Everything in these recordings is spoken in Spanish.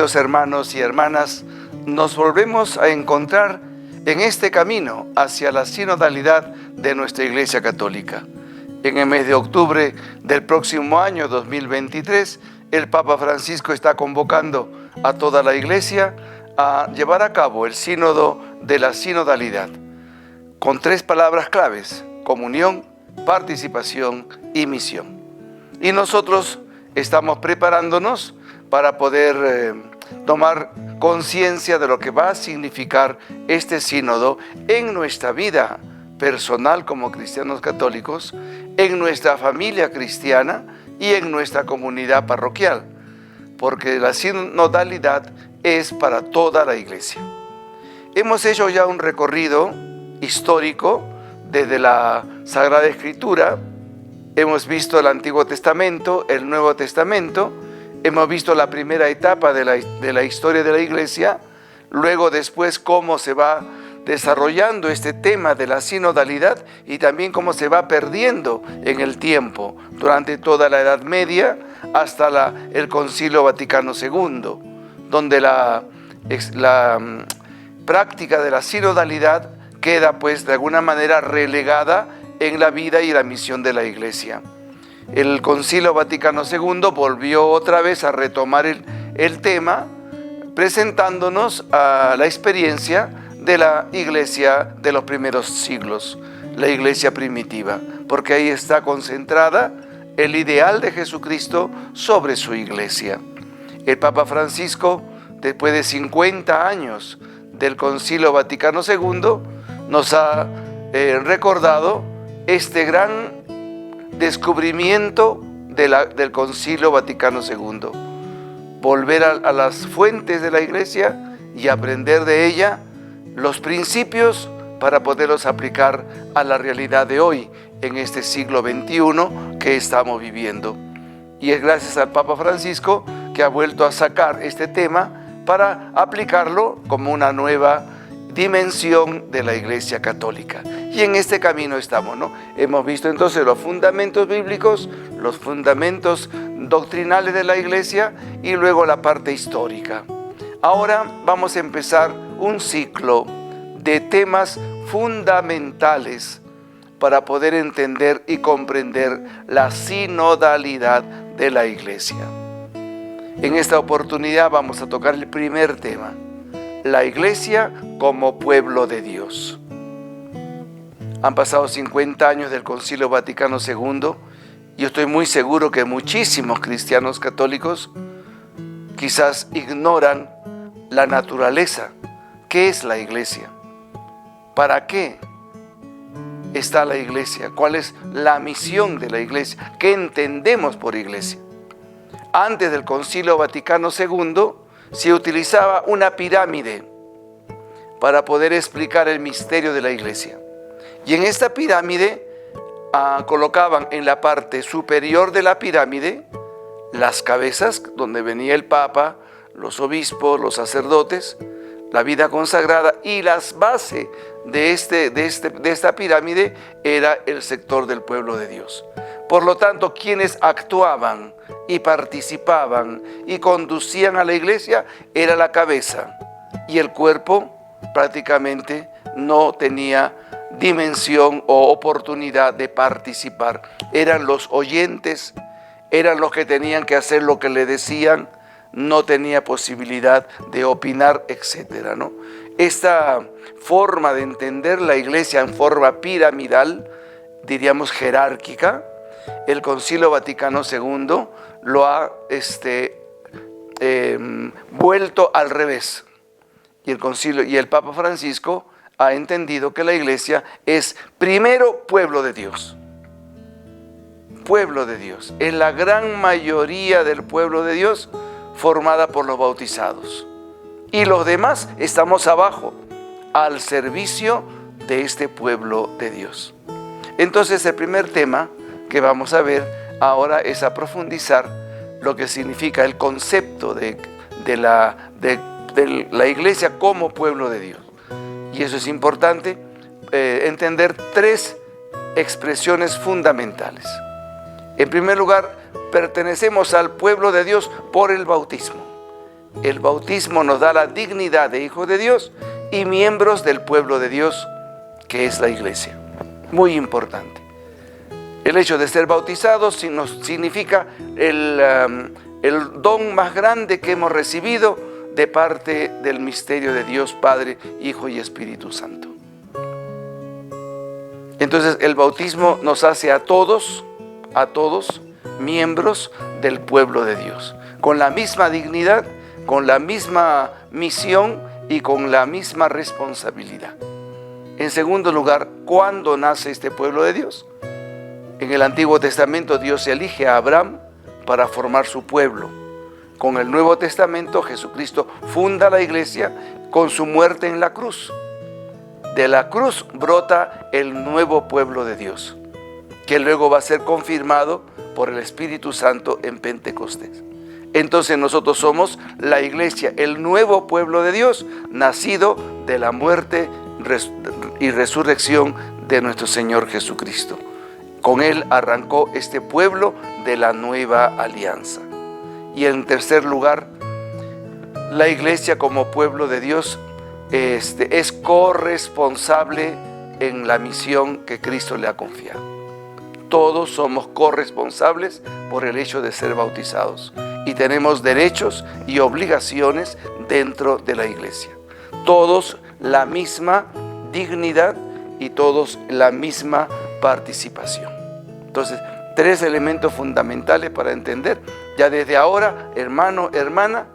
Queridos hermanos y hermanas, nos volvemos a encontrar en este camino hacia la sinodalidad de nuestra Iglesia Católica. En el mes de octubre del próximo año 2023, el Papa Francisco está convocando a toda la Iglesia a llevar a cabo el sínodo de la sinodalidad, con 3 palabras claves: comunión, participación y misión. Y nosotros estamos preparándonos para poder tomar conciencia de lo que va a significar este sínodo en nuestra vida personal como cristianos católicos, en nuestra familia cristiana y en nuestra comunidad parroquial, porque la sinodalidad es para toda la Iglesia. Hemos hecho ya un recorrido histórico desde la Sagrada Escritura. Hemos visto el Antiguo Testamento, el Nuevo Testamento, hemos visto la primera etapa de la historia de la Iglesia, luego después cómo se va desarrollando este tema de la sinodalidad y también cómo se va perdiendo en el tiempo durante toda la Edad Media hasta el Concilio Vaticano II, donde la práctica de la sinodalidad queda pues de alguna manera relegada en la vida y la misión de la Iglesia. El Concilio Vaticano II volvió otra vez a retomar el tema, presentándonos a la experiencia de la Iglesia de los primeros siglos, la Iglesia primitiva, porque ahí está concentrada el ideal de Jesucristo sobre su Iglesia. El Papa Francisco, después de 50 años del Concilio Vaticano II, nos ha recordado este gran descubrimiento del Concilio Vaticano II. Volver a las fuentes de la Iglesia y aprender de ella los principios para poderlos aplicar a la realidad de hoy, en este siglo XXI que estamos viviendo. Y es gracias al Papa Francisco que ha vuelto a sacar este tema para aplicarlo como una nueva dimensión de la Iglesia Católica. Y en este camino estamos, ¿no? Hemos visto entonces los fundamentos bíblicos, los fundamentos doctrinales de la Iglesia y luego la parte histórica. Ahora vamos a empezar un ciclo de temas fundamentales para poder entender y comprender la sinodalidad de la Iglesia. En esta oportunidad vamos a tocar el primer tema: la Iglesia como pueblo de Dios. Han pasado 50 años del Concilio Vaticano II y yo estoy muy seguro que muchísimos cristianos católicos quizás ignoran la naturaleza. ¿Qué es la Iglesia? ¿Para qué está la Iglesia? ¿Cuál es la misión de la Iglesia? ¿Qué entendemos por Iglesia? Antes del Concilio Vaticano II se utilizaba una pirámide para poder explicar el misterio de la Iglesia. Y en esta pirámide colocaban en la parte superior de la pirámide las cabezas, donde venía el Papa, los obispos, los sacerdotes, la vida consagrada, y las bases de esta pirámide era el sector del pueblo de Dios. Por lo tanto, quienes actuaban y participaban y conducían a la Iglesia era la cabeza, y el cuerpo prácticamente no tenía dimensión o oportunidad de participar. Eran los oyentes, eran los que tenían que hacer lo que le decían, no tenía posibilidad de opinar, etcétera, ¿no? Esta forma de entender la Iglesia en forma piramidal, diríamos jerárquica, el Concilio Vaticano II lo ha vuelto al revés. Y el Papa Francisco ha entendido que la Iglesia es primero pueblo de Dios. Pueblo de Dios. Es la gran mayoría del pueblo de Dios formada por los bautizados. Y los demás estamos abajo, al servicio de este pueblo de Dios. Entonces el primer tema que vamos a ver ahora es a profundizar lo que significa el concepto de la Iglesia como pueblo de Dios. Y eso es importante entender 3 expresiones fundamentales. En primer lugar, pertenecemos al pueblo de Dios por el bautismo. el bautismo nos da la dignidad de hijos de Dios y miembros del pueblo de Dios, que es la iglesia. Muy importante. El hecho de ser bautizados nos significa el don más grande que hemos recibido de parte del misterio de Dios Padre, Hijo y Espíritu Santo. Entonces el bautismo nos hace a todos, miembros del pueblo de Dios, con la misma dignidad, con la misma misión y con la misma responsabilidad. En segundo lugar, ¿cuándo nace este pueblo de Dios? En el Antiguo Testamento Dios elige a Abraham para formar su pueblo. Con el Nuevo Testamento Jesucristo funda la iglesia con su muerte en la cruz. De la cruz brota el nuevo pueblo de Dios, que luego va a ser confirmado por el Espíritu Santo en Pentecostés. Entonces nosotros somos la iglesia, el nuevo pueblo de Dios, nacido de la muerte y resurrección de nuestro Señor Jesucristo. Con Él arrancó este pueblo de la nueva alianza. Y en tercer lugar, la iglesia como pueblo de Dios es corresponsable en la misión que Cristo le ha confiado. Todos somos corresponsables por el hecho de ser bautizados y tenemos derechos y obligaciones dentro de la iglesia. Todos la misma dignidad y todos la misma participación. Entonces, tres elementos fundamentales para entender. Ya desde ahora, hermano, hermana,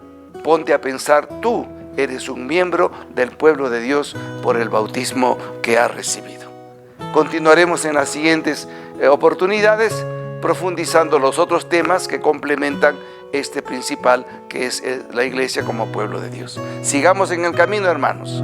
ponte a pensar, tú eres un miembro del pueblo de Dios por el bautismo que has recibido. Continuaremos en las siguientes oportunidades profundizando los otros temas que complementan este principal, que es la iglesia como pueblo de Dios. Sigamos en el camino, hermanos.